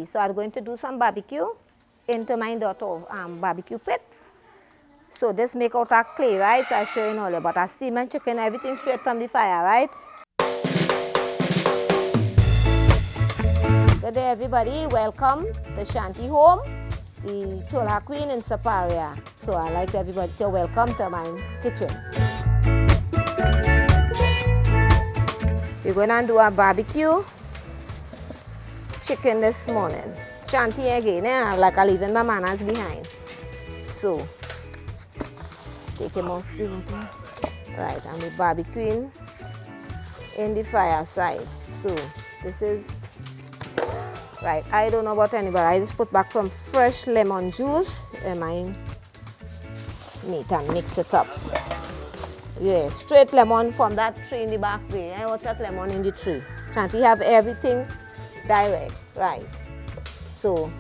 So I'm going to do some barbecue into my Dirt BBQ Pit. So this make out a clay, right? So I show you all, but I steam and chicken, everything straight from the fire, right? Good day, everybody. Welcome to Shanty home, the Chola Queen in Siparia. So I like everybody to welcome to my kitchen. We're going to do a barbecue chicken this morning. Shanty again, like I leaving my manners behind. So take him off the water. Right, and we're barbecuing in the fireside. So this is right. I don't know about anybody. I just put back some fresh lemon juice in my meat and mix it up. Yeah, straight lemon from that tree in the back there. I want that lemon in the tree. Shanty have everything direct, right? So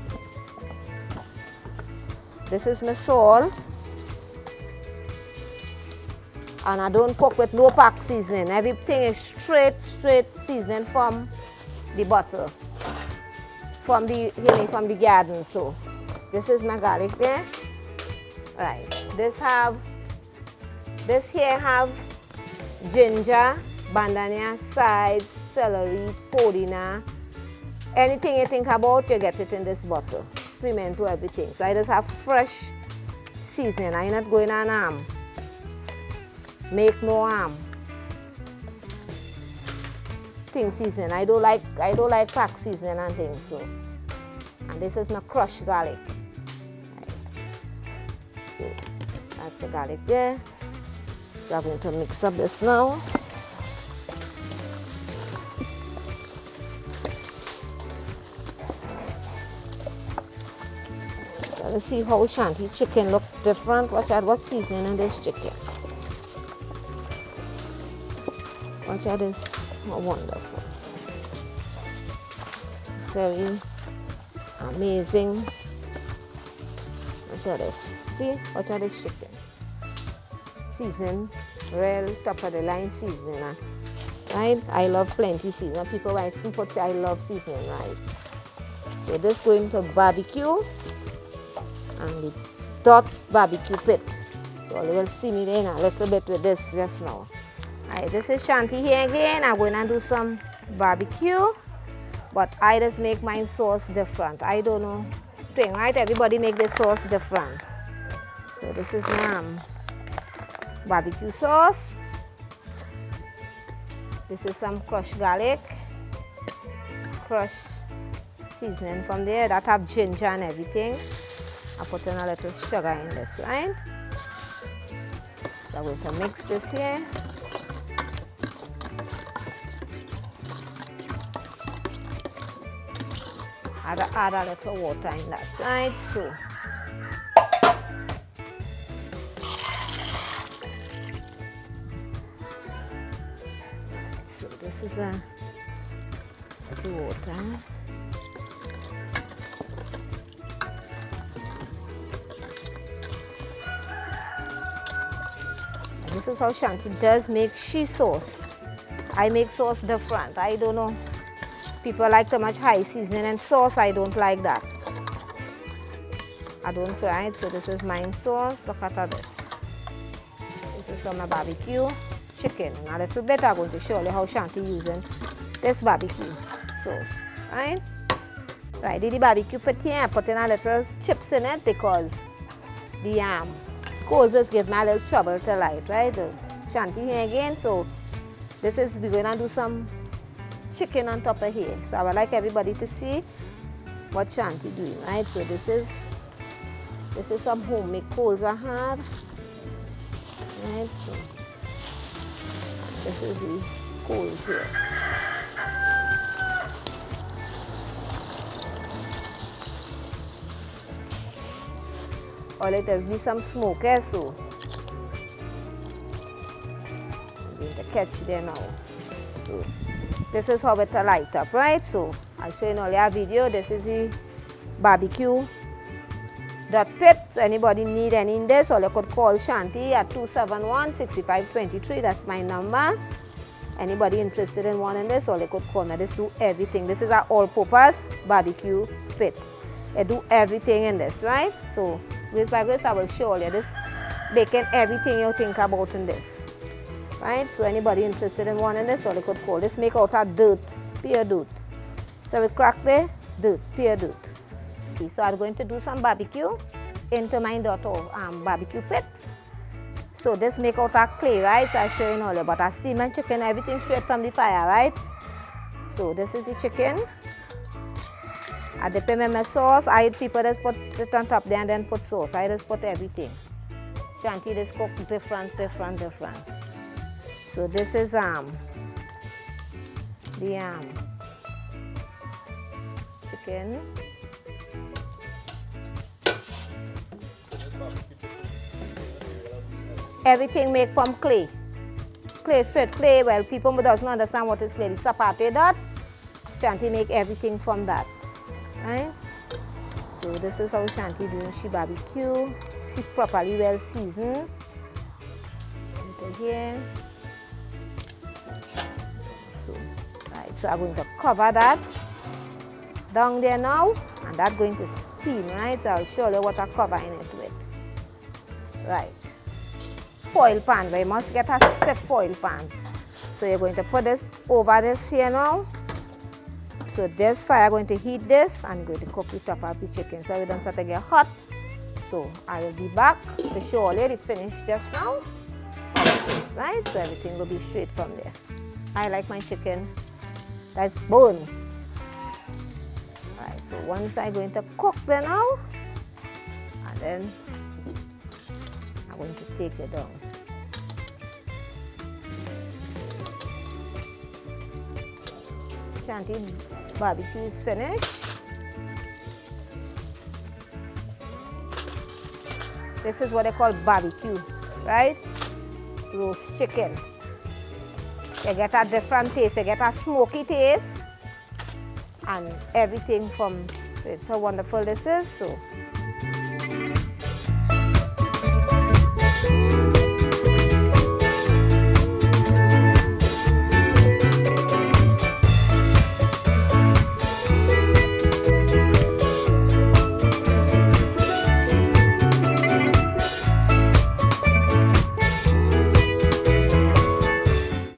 this is my salt, and I don't cook with no pack seasoning. Everything is straight seasoning from the bottle, from the garden. So this is my garlic there, right? This here have ginger, bandania, chives, celery, podina. Anything you think about, you get it in this bottle. Pimento, everything. So I just have fresh seasoning. I'm not going on make no thing seasoning. I don't like pack seasoning and things. So, and this is my crushed garlic. Right. So that's the garlic there. So I'm going to mix up this now. Let's see how Shanty chicken look different. Watch out what seasoning in this chicken. Watch out this. Oh, wonderful. Very amazing. Watch out this. See? Watch out this chicken. Seasoning. Real top of the line seasoning. Right? I love plenty seasoning. People say I love seasoning, right? So this going to barbecue. And the Dirt BBQ Pit. So you will see me in a little bit with this just now. Alright, this is Shanty here again. I'm going to do some barbecue, but I just make my sauce different. I don't know thing, right? Everybody make their sauce different. So this is my barbecue sauce. This is some crushed garlic, crushed seasoning from there that have ginger and everything. I put in a little sugar in this, right? So I'm going to mix this here. Add a little water in that, right? So this is a little water. This is how Shanty does make she sauce. I make sauce different. I don't know. People like too much high seasoning and sauce. I don't like that. I don't try it. So this is my sauce. Look at this. This is from my barbecue chicken. In a little bit I'm going to show you how Shanty using this barbecue sauce. Right? Right. The barbecue pit here, I put in a little chips in it because the coals just give me a little trouble to light, right? The Shanty here again. So we're going to do some chicken on top of here. So I would like everybody to see what Shanty doing, right? So this is some homemade coals I had. Right? So this is the coals here. All it is be some smoke, so I'm going to catch there now. So this is how it light up, right? So I'll show you in all your video. This is the barbecue Dirt Pit. So anybody need any in this, or you could call Shanty at 271-6523. That's my number. Anybody interested in wanting this, or they could call me. This do everything. This is our all-purpose barbecue pit. It do everything in this, right? So with my grace, I will show you this, baking everything you think about in this, right? So anybody interested in wanting this, or they could call. This make out of dirt, pure dirt. So we crack the dirt, pure dirt. Okay, so I'm going to do some barbecue into my barbecue pit. So this make out of clay, right? So I show you all about our steaming chicken, everything straight from the fire, right? So this is the chicken. I dip in my sauce. I eat people just put it on top there and then put sauce. I just put everything. Shanty just cook different. So this is the chicken. Everything made from clay. Straight clay. Well, people who doesn't understand what is clay. The Siparia that. Shanty make everything from that. Right? So this is how Shanty doing she barbecue. Properly well seasoned. Into here. So, right. So I'm going to cover that down there now, and that's going to steam, right? So I'll show you what I'm covering it with. Right. Foil pan, but you must get a stiff foil pan. So you're going to put this over this here now. So this fire, going to heat this and going to cook the top of the chicken. So we don't start to get hot. So I will be back to show you the finish just now. Right? So everything will be straight from there. I like my chicken that's bone. Right, so once I'm going to cook them now, and then I'm going to take it down. Shanty barbecue is finished. This is what they call barbecue, right? Roast chicken. You get a different taste. You get a smoky taste and everything from it. So wonderful this is. So